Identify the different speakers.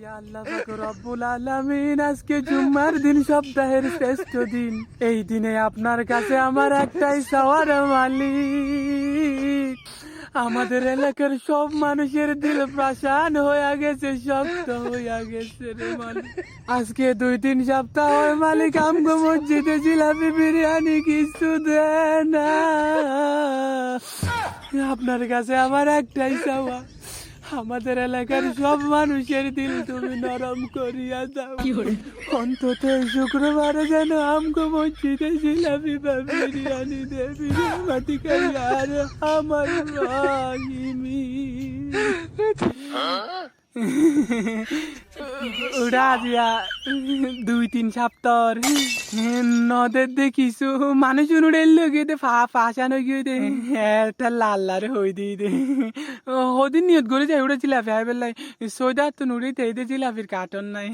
Speaker 1: ইয়া আল্লাহ পাক রব্বুল আলামিন, আজকে জুম্মার দিন, সপ্তাহের শ্রেষ্ঠ দিন। এই দিনে আপনার কাছে আমার একটাই চাওয়ার মালিক, আমাদের এলাকার সব মানুষের দিল প্রাসান হয়ে গেছে, শক্ত হয়ে গেছে রে মালিক। আজকে 2-3 সপ্তাহ হয় মালিক, আমগো মসজিদে জিলাপি বিরিয়ানি কিছু দেয় না। আপনার কাছে আমার একটাই চাওয়া, আমাদের এলাকার সব মানুষের দিল তুমি নরম করিয়া দাও। অন্তত এই শুক্রবারে যেন আমগো মসজিদে জিলাপি বা বিরিয়ানি দেবি আর আমার রাহিমি। উড়া দিয়া 2-3 সপ্তাহ নদের দেখিছো মানুষ উড়েল গিয়ে দে ফাঁসানো গিয়ে দে একটা লাল্লারে হই দিয়ে দে ওদিন নিয়ত করে যাই উড়ে জিলাপি আই বেলায় সৈদার তো নুড়িতে এই দে জিলাপির কার্টন নাই।